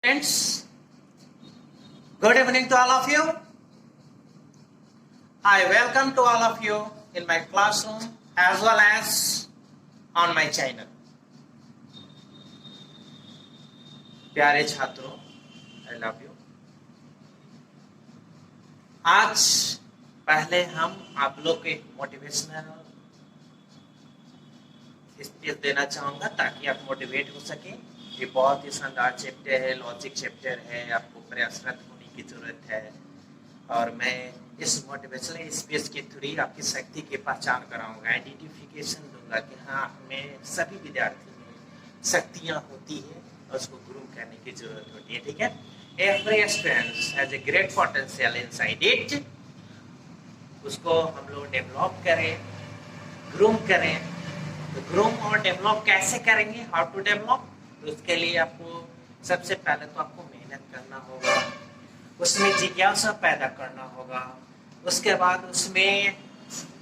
Students, good evening to all of you. I welcome to all of you in my classroom as well as on my channel. प्यारे छात्रों, I love you. आज पहले हम आप लोग को एक मोटिवेशनल स्पीच देना चाहूंगा ताकि आप मोटिवेट हो सके। ये बहुत ही शानदार चैप्टर है, लॉजिक चैप्टर है, आपको प्रयासरत होने की जरूरत है। और मैं इस मोटिवेशनल स्पीच के थ्रू आपकी शक्ति की पहचान कराऊंगा, आइडेंटिफिकेशन दूंगा कि हाँ, में सभी विद्यार्थी में शक्तियाँ होती है और उसको ग्रूम करने की जरूरत होती है। ठीक है, every student has a great potential inside it. उसको हम लोग डेवलप करें, ग्रूम करें। तो ग्रूम और डेवलप कैसे करेंगे, हाउ टू डेवलप? तो उसके लिए आपको सबसे पहले तो आपको मेहनत करना होगा, उसमें जिज्ञासा पैदा करना होगा, उसके बाद उसमें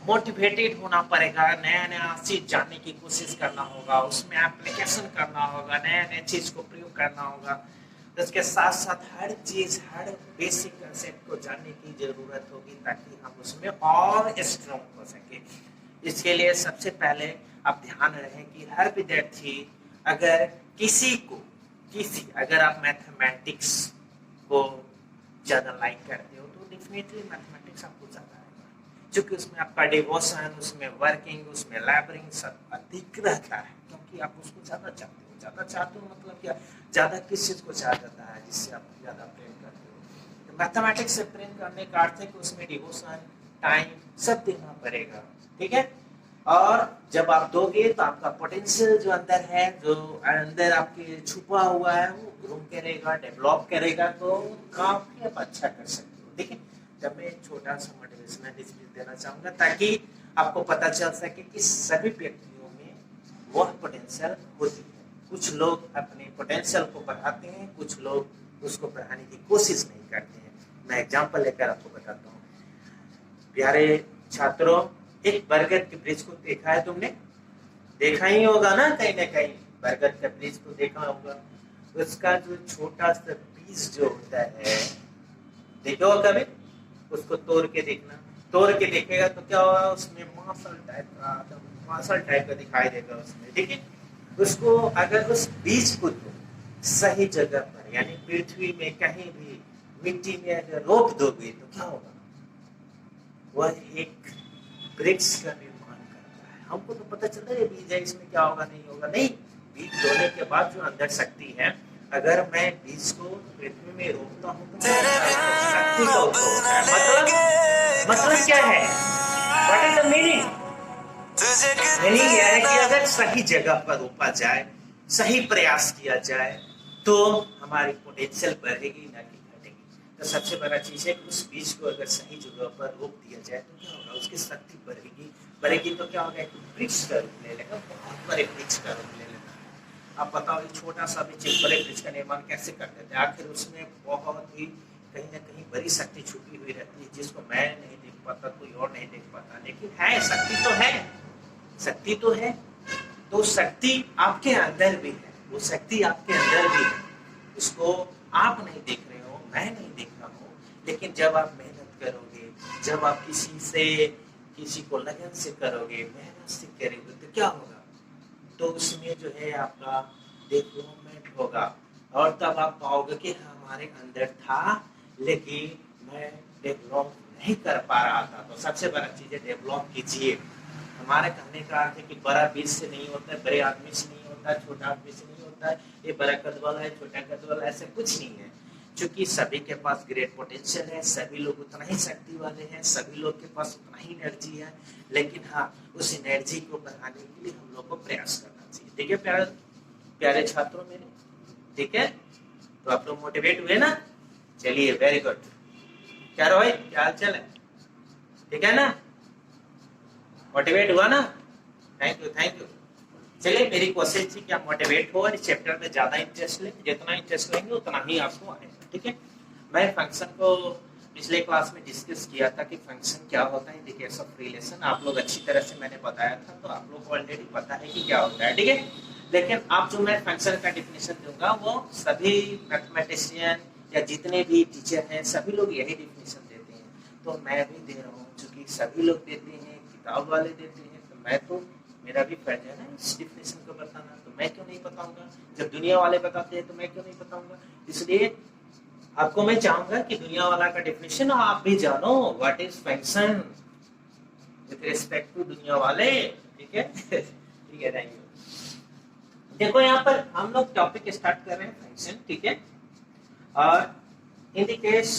मोटिवेटेड होना पड़ेगा, नया नया चीज जानने की कोशिश करना होगा, उसमें एप्लीकेशन करना होगा, नया नया चीज को प्रयोग करना होगा। तो उसके साथ साथ हर चीज, हर बेसिक कंसेप्ट को जानने की जरूरत होगी ताकि हम उसमें और स्ट्रॉन्ग हो सके। इसके लिए सबसे पहले आप ध्यान रखें कि हर विद्यार्थी अगर अगर आप मैथमेटिक्स को ज्यादा लाइक करते हो तो डेफिनेटली मैथमेटिक्स आपको ज्यादा आएगा, क्योंकि उसमें आपका डिवोशन, उसमें वर्किंग, उसमें लैबरिंग सब अधिक रहता है, क्योंकि आप उसको ज्यादा चाहते हो मतलब क्या, ज्यादा किस चीज को चाह जाता है जिससे आप ज्यादा प्रेम करते हो। तो मैथमेटिक्स से प्रेम करने का अर्थ है कि उसमें डिवोशन, टाइम सब देना पड़ेगा। ठीक है, और जब आप दोगे तो आपका पोटेंशियल जो अंदर है, जो अंदर आपके छुपा हुआ है, वो ग्रूम करेगा, डेवलप करेगा, तो काफी आप अच्छा कर सकते हो। देखिए, जब मैं एक छोटा सा मोटिवेशनल स्पीच देना चाहूंगा ताकि आपको पता चल सके कि सभी व्यक्तियों में वह पोटेंशियल होती है। कुछ लोग अपने पोटेंशियल को बढ़ाते हैं, कुछ लोग उसको बढ़ाने की कोशिश नहीं करते हैं। मैं एग्जांपल लेकर आपको बताता हूँ। प्यारे छात्रों, एक बरगद के वृक्ष को देखा है तुमने? देखा ही होगा ना कहीं बरगद के वृक्ष को देखा होगा। उसका जो छोटा सा बीज जो होता है, देखो कभी उसको तोड़ के देखना, तोड़ के देखेगा तो क्या होगा, उसमें मांसल टाइप का दिखाई देगा उसमें। ठीक है, उसको अगर उस बीज को तुम सही जगह पर यानी पृथ्वी में कहीं भी मिट्टी में अगर रोप दोगे तो क्या होगा, वह एक वृक्ष का निर्माण करता है। हमको तो पता चलता है बीज है, इसमें क्या होगा नहीं होगा, नहीं, बीज बोने के बाद जो अंदर शक्ति है, अगर मैं बीज को पृथ्वी में रोपता हूँ तो शक्ति का उत्पन्न होता है। मतलब क्या है, what is the meaning? Meaning यह है कि अगर सही जगह पर रोपा जाए, सही प्रयास किया जाए, तो हमारी पोटेंशियल बढ़ेगी ना कि घटेगी। तो सबसे बड़ा चीज है कि उस बीज को अगर सही जगह पर रोप दिया जाए तो क्या होगा, उसकी शक्ति बढ़ेगी तो क्या होगा, एक वृक्ष का रूप ले लेगा, बहुत बड़े वृक्ष का रूप ले लेगा। आप बताओ, एक छोटा सा भी बड़े वृक्ष का निर्माण कैसे कर देते हैं? आखिर उसमें बहुत ही कहीं ना कहीं बड़ी शक्ति छुपी हुई रहती है जिसको मैं नहीं देख पाता, कोई और नहीं देख पाता, लेकिन है, शक्ति तो है। तो शक्ति आपके अंदर भी है, वो शक्ति आपके अंदर भी है, उसको आप नहीं देख रहे हो, मैं नहीं देख रहा हूँ, लेकिन जब आप मेहनत करोगे, जब आप किसी को लगन से करोगे, मेहनत से करोगे, तो क्या होगा, तो उसमें जो है आपका डेवलपमेंट होगा और तब आप पाओगे कि हमारे अंदर था लेकिन मैं डेवलप नहीं कर पा रहा था। तो सबसे बड़ा चीज है डेवलप कीजिए। हमारे कहने का अर्थ है कि बड़ा बीज से नहीं होता है, बड़े आदमी से नहीं होता है, छोटा आदमी से नहीं होता है, ये बड़ा कद वाला है, छोटा कद वाला, ऐसे कुछ नहीं है। क्योंकि सभी के पास ग्रेट पोटेंशियल है, सभी लोग उतना ही शक्ति वाले हैं, सभी लोग के पास उतना ही एनर्जी है, लेकिन हाँ, उस एनर्जी को बढ़ाने के लिए हम लोग को प्रयास करना चाहिए। ठीक है प्यारे छात्रों मेरे, ठीक है, तो आप लोग मोटिवेट हुए ना? चलिए, वेरी गुड। क्या रोहित, क्या हाल चाल है? ठीक है ना, मोटिवेट हुआ ना? Thank you. चलिए, मेरी कोशिश थी कि आप मोटिवेट हो और इस चैप्टर में ज्यादा इंटरेस्ट लें। जितना इंटरेस्ट लेंगे उतना ही आपको आएगा। ठीक है, मैं फंक्शन को पिछले क्लास में डिस्कस किया था कि फंक्शन क्या होता है, इंडिकेटर्स ऑफ रिलेशन। आप लोग अच्छी तरह से मैंने बताया था, तो आप लोग को ऑलरेडी पता है कि क्या होता है। ठीक है, लेकिन अब जो मैं फंक्शन का डिफिनेशन दूंगा वो सभी मैथमेटिशियन या जितने भी टीचर हैं सभी लोग यही डिफिनेशन देते हैं, तो मैं भी दे रहा हूँ। क्योंकि सभी लोग देते हैं, किताब वाले देते हैं, तो मैं तो मेरा भी फर्ज है ना इस डिफिनेशन को बताना, तो मैं क्यों नहीं बताऊंगा। जब दुनिया वाले बताते हैं तो मैं क्यों नहीं बताऊंगा। इसलिए आपको मैं चाहूंगा कि दुनिया वाला का डिफिनेशन आप भी जानो, what is function with respect to दुनिया वाले। ठीक है ठीक है, थैंक यू। देखो यहाँ पर हम लोग टॉपिक स्टार्ट कर रहे हैं फंक्शन, ठीक है। और in the case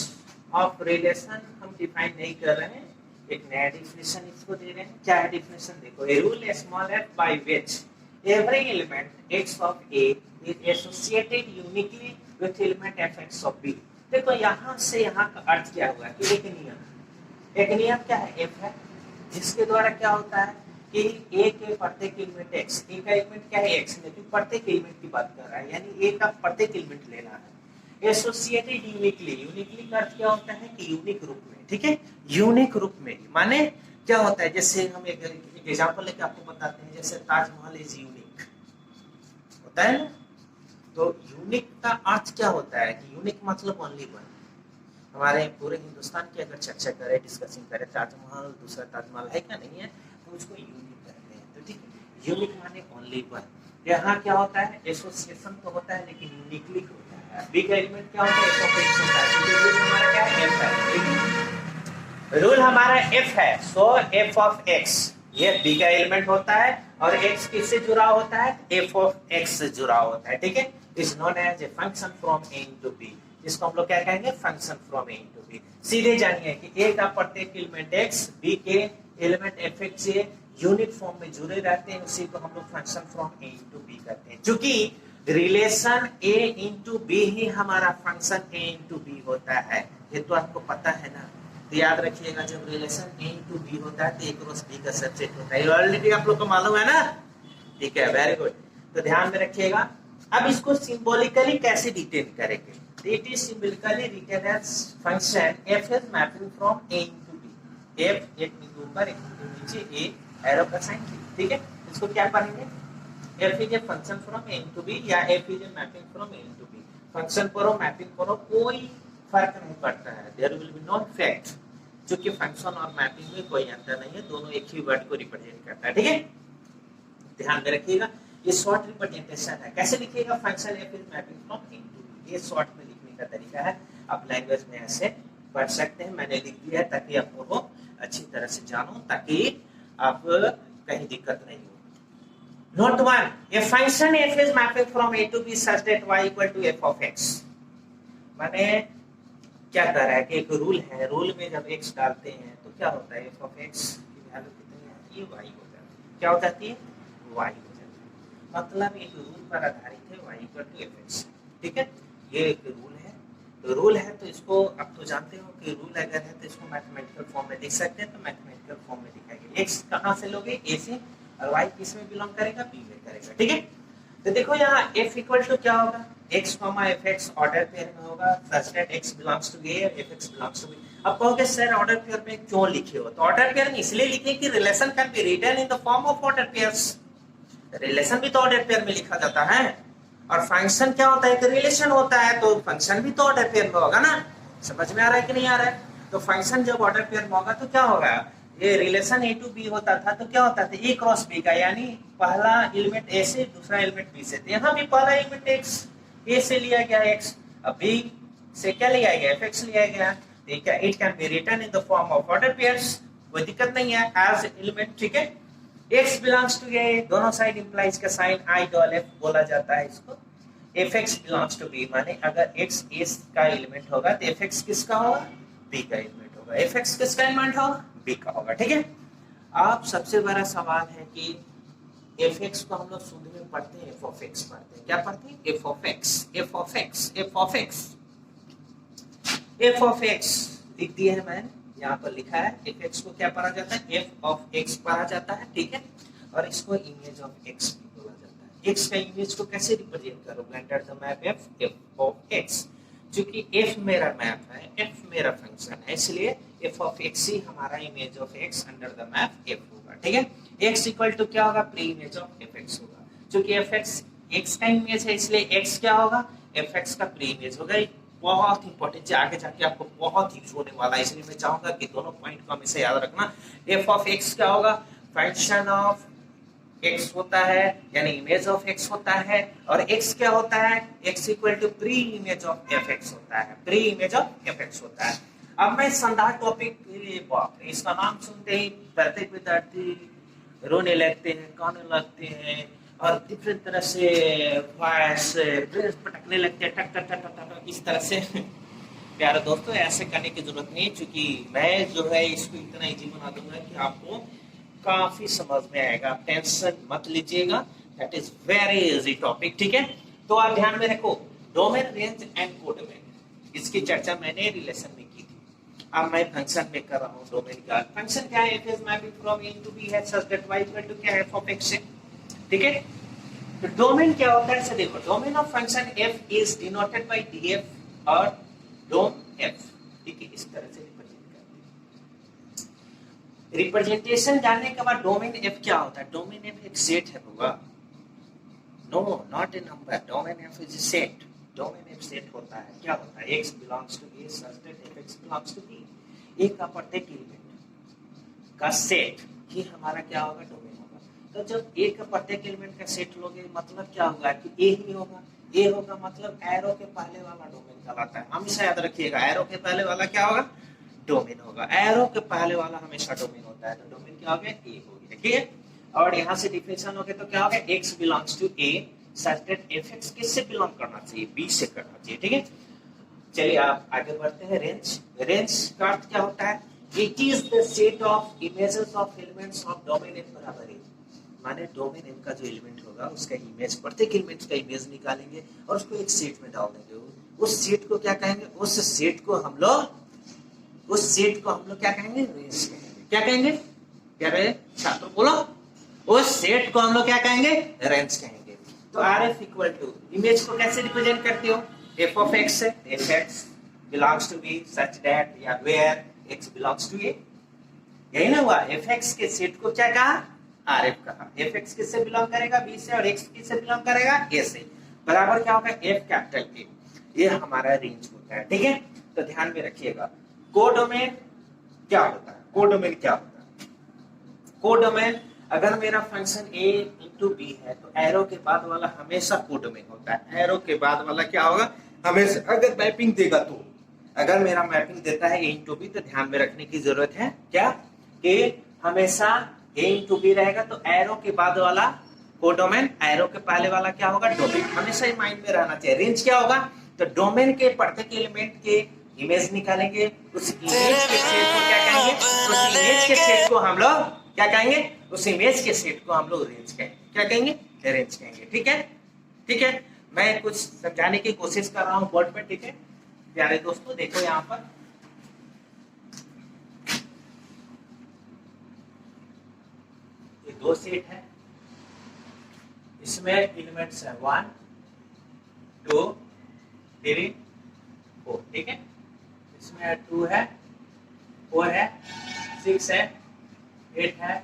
of relation हम डिफाइन नहीं कर रहे हैं, एक नया डिफिनेशन इसको दे रहे हैं। क्या है डिफिनेशन, देखो, a rule small f by which every element x of a is associated uniquely with element fx of b। देखो यहाँ से यहाँ का अर्थ क्या हुआ कि एक नियम क्या है, f है, जिसके द्वारा क्या होता है कि a के प्रत्येक एलिमेंट x, a का एलिमेंट क्या है x, लेकिन प्रत्येक एलिमेंट की बात कर रहा है, यानी a का प्रत्येक एलिमेंट लेना है। एसोसिएटेड यूनिकली का अर्थ क्या होता है कि यूनिक रूप में, ठीक है, यूनिक रूप में। माने क्या होता है, जैसे हम एक एग्जांपल लेके आपको बताते हैं, जैसे ताजमहल इज यूनिक होता है ना, तो यूनिक का अर्थ क्या होता है कि यूनिक मतलब ओनली वन। हमारे पूरे हिंदुस्तान की अगर चर्चा करें, डिस्कसिंग करें, ताजमहल दूसरा ताजमहल है क्या, नहीं है, तो उसको यूनिक कहते हैं। तो ठीक है, यूनिक माने ओनली वन। यहाँ क्या होता है, एसोसिएशन तो होता है लेकिन यूनिकली होता है। बी का एलिमेंट क्या होता है, f ऑफ x होता है, क्योंकि रूल हमारा क्या है, f है, रूल हमारा f है, सो f ऑफ x ये b का एलिमेंट होता है, और x किससे जुड़ा होता है, f ऑफ x से जुड़ा होता है, ठीक है। Is known as a function from a into b, इसको हम लोग क्या कहेंगे, function from a into b। सीधे जानिए कि a का प्रत्येक एलिमेंट x, b के एलिमेंट fx से यूनिट फॉर्म में जुड़े रहते हैं, उसी को हम लोग function from a into b करते हैं। क्योंकि रिलेशन a इनटू b ही हमारा फंक्शन a इनटू b होता है, ये तो आपको पता है ना। तो याद रखिएगा, जब रिलेशन a इनटू b होता है तो a क्रॉस b का सबसेट होता है, ऑलरेडी आप लोग को मालूम है ना, ठीक है, वेरी गुड। तो ध्यान में रखिएगा। अब इसको सिंबॉलिकली कैसे डिटेन करेंगे, it is symbolically written as function f is mapping from a into b। f एक बिंदु ऊपर एक बिंदु नीचे, a एरो का साइन, ठीक है। इसको क्या पढ़ेंगे, f is a function from a into b या f is a mapping from a into b। Function करो, मैपिंग करो, कोई फर्क नहीं पड़ता है, there will be no effect, क्योंकि फंक्शन और मैपिंग में कोई अंतर नहीं है, दोनों एक ही वर्ड को रिप्रेजेंट करता है, ठीक है। ध्यान में रखिएगा, ये शॉर्ट रिप्रेजेंटेशन है। कैसे लिखिएगा, function f is mapping from a into b, ये शॉर्ट में लिखने का तरीका है। आप लैंग्वेज में ऐसे पढ़ सकते हैं, मैंने लिख दिया है ताकि आप लोगों अच्छी तरह से जानो, ताकि आप कहीं दिक्कत नहीं हो। Note 1, a function f is mapping from a to b such that y equal to f of x। माने क्या कर रहा है कि एक रूल है, रूल में जब x डालते हैं तो क्या होता है, f of x की वैल्यू कितनी आती है, y हो जाती है। क्या हो जाती है, y हो जाती है। मतलब एक रूल पर आधारित है, y equal to fx, ठीक है। ये एक रूल है, तो रूल है तो इसको आप तो जानते हो कि रूल अगर है तो इसको मैथमेटिकल फॉर्म में लिख सकते हैं, तो मैथमेटिकल फॉर्म में लिखेंगे। x कहाँ से लोगे, a से, और y किस में बिलोंग करेगा, b में करेगा, ठीक है। तो देखो यहाँ f इक्वल टू क्या होगा, x, fx ऑर्डर पेयर में होगा, such that x belongs to a और fx belongs to b। अब कहोगे सर ऑर्डर पेयर में क्यों लिखे हो, तो ऑर्डर पेयर में इसलिए लिखे कि relation can be written in the form of order pairs. Relation भी तो ऑर्डर पेयर में लिखा जाता है, और फंक्शन क्या होता है, एक रिलेशन होता है, तो फंक्शन भी तो ऑर्डर पेयर में होगा ना। समझ में आ रहा है कि नहीं आ रहा है। तो फंक्शन जब ऑर्डर पेयर में होगा तो क्या होगा, ये रिलेशन a टू b होता था तो क्या होता था, a क्रॉस b का, यानी पहला एलिमेंट a से दूसरा एलिमेंट b से। तो यहाँ भी पहला एलिमेंट x a से लिया गया x, अब b से क्या लिया गया, fx लिया गया। ठीक है, it can be written in the form of order pairs, कोई दिक्कत नहीं है, एज एलिमेंट, ठीक है। x बिलोंग्स टू a, दोनों साइड इंप्लाइज का साइन i डॉल f बोला जाता है इसको। fx बिलोंग्स टू b, माने अगर x a का एलिमेंट होगा तो fx किसका होगा, b का एलिमेंट होगा, fx किसका एलिमेंट होगा, b का होगा, ठीक है। आप सबसे बड़ा सवाल है कि fx को हम लोग शुद्ध में पढ़ते हैं, f of x पढ़ते हैं, क्या पढ़ते हैं, f of x, f of x, f of x, f of x लिख दिया है मैंने, यहाँ पर लिखा है। fx को क्या पढ़ा जाता है, f of x पढ़ा जाता है, ठीक है। और इसको इमेज ऑफ x भी बोला जाता है। x का इमेज को कैसे रिप्रेजेंट करोगे, under the map f of x, क्योंकि f मेरा मैप है, f मेरा फंक्शन है, इसलिए f of x ही हमारा image of x under the map f होगा, ठीक है। x इक्वल टू क्या होगा, प्री इमेज ऑफ fx होगा, क्योंकि एफ एक्स का इमेज है, इसलिए एक्स क्या होगा, एफ का प्री इमेज होगा। बहुत इंपॉर्टेंट है, आगे जाके आपको बहुत यूज होने वाला है, इसलिए मैं चाहूंगा कि दोनों पॉइंट को हमेशा याद रखना। एफ ऑफ एक्स क्या होगा, फंक्शन ऑफ एक्स होता है, यानी इमेज ऑफ एक्स होता है, और एक्स क्या होता है, X equal to pre image of F X होता है, pre image of F X होता है। अब मैं संधार टॉपिक, बाप रे, इसका नाम सुनते ही प्रत्येक विद्यार्थी रोने लगते हैं, गाने लगते हैं, और डिफरेंट तरह से वॉइस ब्रेस पटकने लगते हैं, टक टक टक टक टक, इस तरह से। प्यारे दोस्तों, ऐसे करने की जरूरत नहीं, क्योंकि मैं जो है इसको इतना इजी बना दूंगा कि आपको काफी समझ में आएगा, आप टेंशन मत लीजिएगा, that is very easy topic, ठीक है। तो आप ध्यान में रखो, डोमेन, रेंज एंड कोडोमेन, इसकी चर्चा मैंने रिलेशन में की थी, अब मैं फंक्शन में कर रहा हूँ डोमेन का। फंक्शन क्या है, it is mapping from A to B है such that y equal to क्या है, f ऑफ x है, ठीक है। तो डोमेन क्या होता है, इसे देखो, domain of function f is denoted by df और डोम f, ठीक है, इस तरह से रिप्रेजेंटेशन जानने के बाद डोमेन एफ क्या होता है, डोमेन एफ एक सेट है होगा, no not a number, domain F is a set, domain F set होता है, क्या होता है, x belongs to a such that fx belongs to b, a का प्रत्येक एलिमेंट का सेट ही हमारा क्या होगा, डोमेन होगा। तो जब a का प्रत्येक एलिमेंट का सेट लोगे, मतलब क्या होगा कि a ही होगा, a होगा मतलब एरो के पहले वाला डोमेन कहलाता है, हमेशा याद रखिएगा, एरो के पहले वाला क्या होगा, डोमेन होगा, एरो के पहले वाला हमेशा डोमेन होता है, तो डोमेन क्या हो गया, ए हो गया, ठीक है। और यहाँ से डिफिनेशन हो गया, तो क्या हो गया, x belongs to a such that fx किससे बिलोंग करना चाहिए, b से करना चाहिए, ठीक है। चलिए आप आगे बढ़ते हैं। रेंज, रेंज का अर्थ क्या होता है, it is the set of images of elements of domain f बराबर है, माने डोमेन f का जो एलिमेंट होगा उसका इमेज, प्रत्येक एलिमेंट का इमेज निकालेंगे और उसको एक सेट में डाल देंगे, उस सेट को क्या कहेंगे, उस सेट को हम लोग क्या कहेंगे, रेंज कहेंगे, क्या कहेंगे, क्या कहेंगे छात्र बोलो, उस सेट को हम लोग क्या कहेंगे, रेंज कहेंगे। तो RF इक्वल टू, इमेज को कैसे रिप्रेजेंट करते हो, f ऑफ x है, fx belongs to b such that या where x belongs to a, यही ना हुआ, fx के सेट को क्या कहा, RF कहा, fx किससे बिलोंग करेगा, b से, और x किससे बिलोंग करेगा, a से, बराबर क्या होगा, f कैपिटल A, ये हमारा रेंज होता है, ठीक है। तो ध्यान में रखिएगा, कोडोमेन क्या होता है, कोडोमेन क्या होता है, कोडोमेन अगर मेरा फंक्शन a इंटू बी है तो एरो के बाद वाला हमेशा कोडोमेन होता है, एरो के बाद वाला क्या होगा हमेशा, अगर मैपिंग देगा तो, अगर मेरा मैपिंग देता है a इंटू बी, तो ध्यान में रखने की जरूरत है क्या, कि हमेशा a इंटू बी रहेगा, तो एरो के बाद वाला कोडोमेन, एरो के पहले वाला क्या होगा, डोमेन, हमेशा ही माइंड में रहना चाहिए। रेंज क्या होगा, तो डोमेन के प्रत्येक एलिमेंट के इमेज निकालेंगे, उस इमेज के सेट को क्या कहेंगे, उस इमेज के सेट को हम लोग क्या कहेंगे, उस इमेज के सेट को हम लोग रेंज कहेंगे, क्या कहेंगे, रेंज कहेंगे, ठीक है, ठीक है। मैं कुछ समझाने की कोशिश कर रहा हूँ बोर्ड पे, ठीक है प्यारे दोस्तों। देखो यहाँ पर ये दो सेट है, इसमें एलिमेंट्स है 1 2 3 4, ठीक है, इसमें 2 है, 4 है, 6 है, 8 है,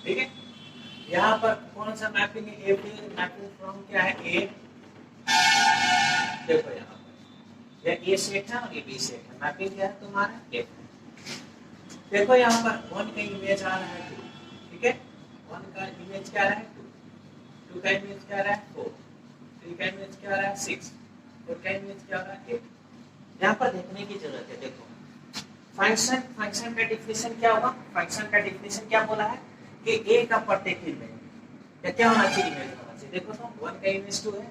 ठीक है। यहाँ पर कौन सा मैपिंग है, मैपिंग फ्रॉम क्या है, ए, देखो यहाँ पर ये ए सेट है और ये बी सेट है, मैपिंग क्या है तुम्हारा, ए। देखो यहाँ पर 1 का इमेज आ रहा है 2, ठीक है, 1 का इमेज क्या है 2, 2 का इमेज क्या रहा है 4, 3 का इमेज क्या रहा है 6, 4 का इमेज क्या रहा है 8। यहाँ पर देखने की जरूरत है, देखो फंक्शन, फंक्शन का डिफिनेशन क्या होगा, फंक्शन का डिफिनेशन क्या बोला है कि a का प्रत्येक एलिमेंट क्या होना चाहिए, इमेज होना चाहिए। देखो तो 1 का इमेज 2 है,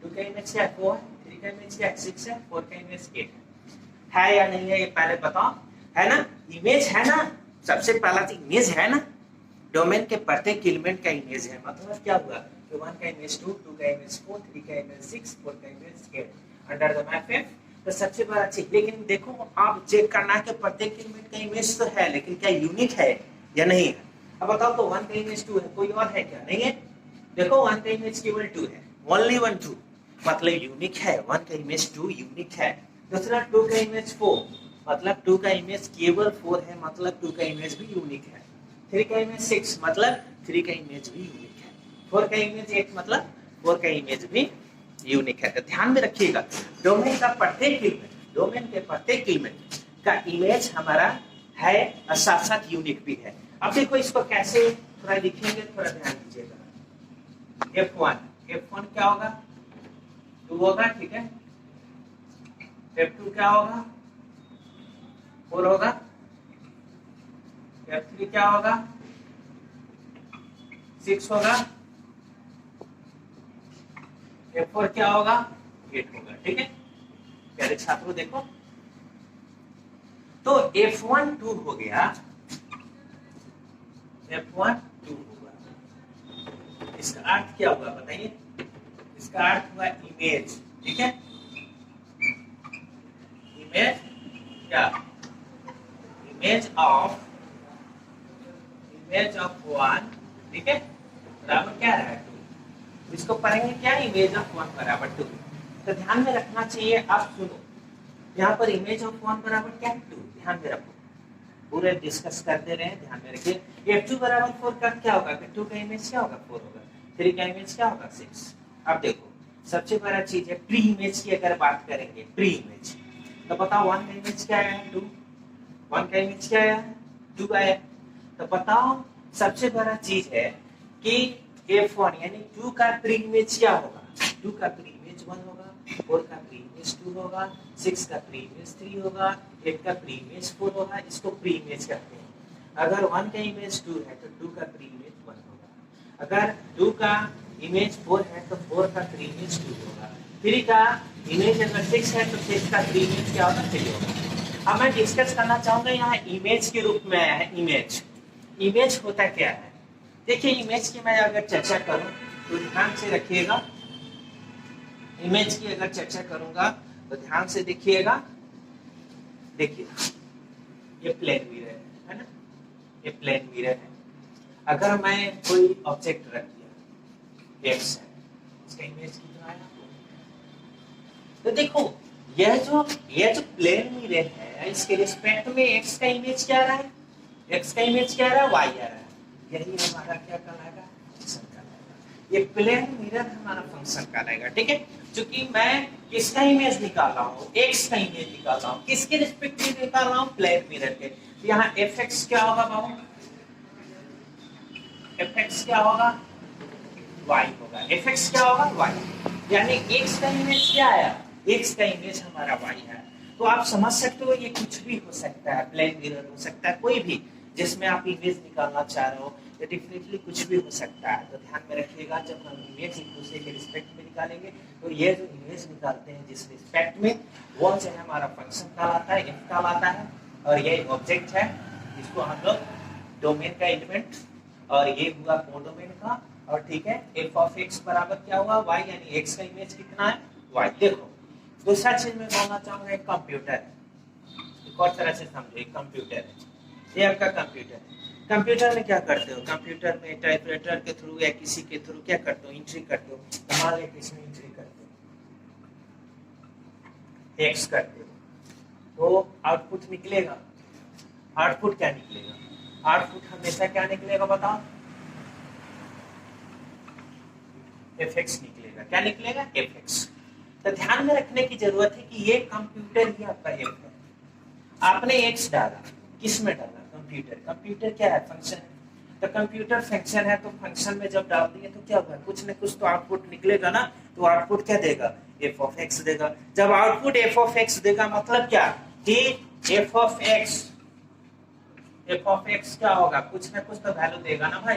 2 का इमेज क्या है 4 है, 3 का इमेज क्या है 6 है, 4 का इमेज 8 है या नहीं है, ये पहले बताओ, है ना, इमेज है ना, सबसे पहला तो इमेज है ना, डोमेन के प्रत्येक एलिमेंट का इमेज है, मतलब क्या हुआ कि 1 का इमेज 2, 2 का इमेज 4, 3 का इमेज 6, 4 का image 8 under the map f, तो सबसे बड़ा चीज। लेकिन देखो आप चेक करना है कि प्रत्येक एलिमेंट का इमेज तो है, लेकिन क्या यूनिक है या नहीं है। अब बताओ तो 1 का इमेज 2 है, कोई और है क्या, नहीं है। देखो 1 का इमेज केवल 2 है, ओनली 1 2, मतलब यूनिक है, 1 का इमेज 2 यूनिक है। दूसरा 2 का इमेज 4, मतलब 2 का इमेज केवल 4 है, मतलब 2 का इमेज भी यूनिक है। 3 का इमेज 6, मतलब 3 का इमेज भी यूनिक है। 4 का इमेज एक मतलब 4 का इमेज भी यूनिक है। तो ध्यान में रखिएगा डोमेन के प्रत्येक एलिमेंट का इमेज हमारा है और साथ साथ यूनिक भी है। अब देखो इसको कैसे थोड़ा लिखेंगे, थोड़ा ध्यान दीजिएगा। F1 क्या होगा 2 होगा, ठीक है। F2 क्या होगा 4 होगा। F3 क्या होगा 6 होगा। F4 क्या होगा 8 होगा, ठीक है प्यारे छात्रों। देखो तो F1 2 हो गया, F1 2 होगा। इसका अर्थ क्या हुआ बताइए? इसका अर्थ हुआ इमेज, ठीक है। इमेज क्या? इमेज ऑफ 1, ठीक है, बराबर क्या है 2। इसको पढ़ेंगे क्या? इमेज ऑफ 1 बराबर 2। तो ध्यान में रखना चाहिए। आप सुनो, यहाँ पर इमेज ऑफ 1 बराबर क्या 2, ध्यान में रखो, पूरे डिस्कस करते रहे, ध्यान में रखिए। F2 बराबर 4 का क्या होगा? 2 का इमेज क्या होगा 4 होगा। 3 का इमेज क्या होगा 6। अब देखो सबसे बड़ा चीज है प्री इमेज की। अगर बात करेंगे प्री इमेज तो बताओ 1 का इमेज क्या है 2, 1 का इमेज क्या है 2 आया। तो बताओ सबसे बड़ा चीज है कि F1 यानी 2 का प्री इमेज क्या होगा? 2 का प्री इमेज 1 होगा, 4 का प्री इमेज 2 होगा, 6 का प्री इमेज 3 होगा, 8 का प्री इमेज 4 होगा। इसको प्री इमेज कहते हैं। अगर 1 का इमेज 2 है तो 2 का प्री इमेज 1 होगा। अगर 2 का इमेज 4 है तो 4 का प्री इमेज 2 होगा। 3 का इमेज अगर 6 है तो 6 का प्री इमेज क्या होगा 3 होगा। अब मैं डिस्कस करना चाहूंगा यहाँ इमेज के रूप में आया है। इमेज होता क्या है? देखिए इमेज की मैं अगर चर्चा करूं तो ध्यान से रखिएगा। इमेज की अगर चर्चा करूंगा तो ध्यान से देखिएगा। देखिए ये प्लेन मिरर है ना, ये प्लेन मिरर है। अगर मैं कोई ऑब्जेक्ट रख दिया एक्स है, इसका इमेज कितना आया? तो देखो यह जो प्लेन मिरर है इसके रिस्पेक्ट में एक्स का इमेज क्या आ रहा है? एक्स का इमेज क्या आ रहा है? वाई आ रहा है। यही हमारा क्या कहलाएगा? फंक्शन कहलाएगा। ये प्लेन मिरर हमारा फंक्शन कहलाएगा, ठीक है। क्योंकि मैं किसका इमेज निकाल रहा हूँ? एक्स का इमेज निकाल रहा हूँ। किसके रिस्पेक्ट में निकाल रहा हूँ? प्लेन मिरर के। तो यहाँ एफ एक्स क्या होगा बाबू? एफ एक्स क्या होगा? वाई होगा। एफ एक्स क्या होगा? वाई। यानी एक्स का इमेज क्या आया? एक्स का इमेज हमारा वाई है। तो आप समझ सकते हो ये कुछ भी हो सकता है, प्लेन मिरर हो सकता है, कोई भी जिसमें आप इमेज निकालना चाह रहे हो, ये डेफिनेटली कुछ भी हो सकता है। तो ध्यान में रखिएगा जब हम इमेज एक दूसरे के रिस्पेक्ट में निकालेंगे तो ये जो इमेज निकालते हैं जिस रिस्पेक्ट में, वो जो है हमारा फंक्शन कहलाता है, एफ कहलाता है। और ये ऑब्जेक्ट है जिसको हम लोग डोमेन का एलिमेंट, और ये हुआ कोडोमेन का। और ठीक है एफ ऑफ एक्स बराबर क्या हुआ? वाई, यानी एक्स का इमेज कितना है? वाई। देखो दूसरा चीज मैं बोलना चाहूंगा, एक कंप्यूटर है। एक और तरह से समझो, एक कंप्यूटर है। ये आपका कंप्यूटर है। कंप्यूटर में क्या करते हो? कंप्यूटर में टाइपराइटर के थ्रू या किसी के थ्रू क्या करते हो? एंट्री करते हो। मान लें इसमें एंट्री करते हो, एक्स करते हो, तो आउटपुट निकलेगा। आउटपुट क्या निकलेगा? आउटपुट हमेशा क्या निकलेगा बताओ? एफ एक्स निकलेगा। क्या निकलेगा? F x. तो ध्यान में रखने की जरूरत है कि ये कंप्यूटर ही आपका एफ है। आपने एक्स डाला, किस में डाला? कंप्यूटर। कंप्यूटर क्या है? फंक्शन है। तो कंप्यूटर फंक्शन है, तो फंक्शन में जब डाल दिए तो क्या होगा? कुछ न कुछ तो आउटपुट निकलेगा ना। तो आउटपुट क्या देगा? एफ ऑफ एक्स देगा। जब आउटपुट एफ ऑफ एक्स देगा मतलब क्या कि एफ ऑफ एक्स क्या होगा? कुछ न कुछ तो वैल्यू देगा ना भाई।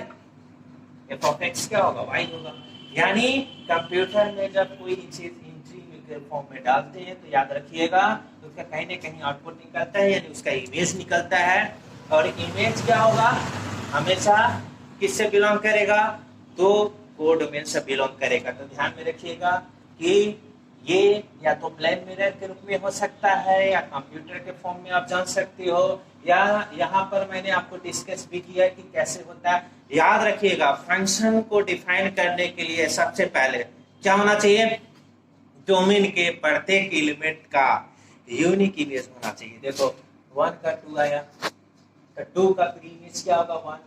एफ ऑफ एक्स क्या होगा? वाई होगा। यानी कंप्यूटर में जब कोई चीज एंट्री के फॉर्म में डालते हैं तो याद रखिएगा तो उसका कहीं ना कहीं आउटपुट निकलता है, यानी उसका इमेज निकलता है। और इमेज क्या होगा? हमेशा किससे बिलोंग करेगा? तो कोडोमेन से बिलोंग करेगा। तो ध्यान में रखिएगा कि ये या तो प्लेन मिरर के रूप में हो सकता है या कंप्यूटर के फॉर्म में आप जान सकते हो, या यहाँ पर मैंने आपको डिस्कस भी किया कि कैसे होता है। याद रखिएगा फंक्शन को डिफाइन करने के लिए सबसे पहले क्या होना चाहिए? डोमेन के प्रत्येक एलिमेंट का यूनिक इमेज होना चाहिए। देखो 1 का 2 आया तो 2 का प्री इमेज क्या होगा? 1।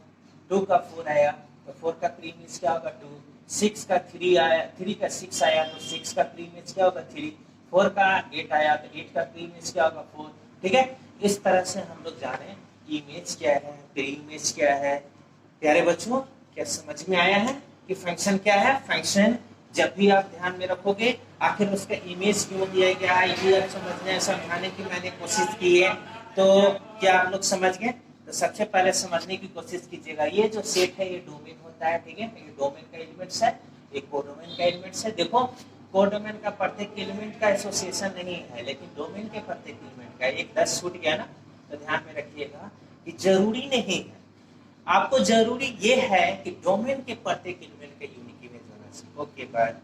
2 का 4 आया तो 4 का प्री इमेज क्या होगा? 2। 6 का 3 आया, 3 का 6 आया तो 6 का प्री इमेज क्या होगा 3, 4 का 8 आया तो 8 का प्री इमेज क्या होगा 4। ठीक है, इस तरह से हम लोग जाने इमेज क्या है, प्री इमेज क्या है। प्यारे बच्चों, क्या समझ में आया है कि फंक्शन क्या है? फंक्शन जब भी आप ध्यान में रखोगे आखिर उसका इमेज क्यों दिया गया है, ये आप समझने समझाने की मैंने कोशिश की है। तो क्या आप लोग समझ गए? तो सबसे पहले समझने की कोशिश कीजिएगा, ये जो सेट है ये डोमेन होता है। ठीक है, ये डोमेन का एलिमेंट्स है, ये कोडोमेन का एलिमेंट्स है। देखो, कोडोमेन का प्रत्येक एलिमेंट का एसोसिएशन नहीं है, लेकिन डोमेन के प्रत्येक एलिमेंट का। एक 10 छूट गया ना, तो ध्यान में रखिएगा कि जरूरी नहीं है, आपको जरूरी ये है कि डोमेन के प्रत्येक एलिमेंट का यूनिक इमेज होना चाहिए। Okay, bye.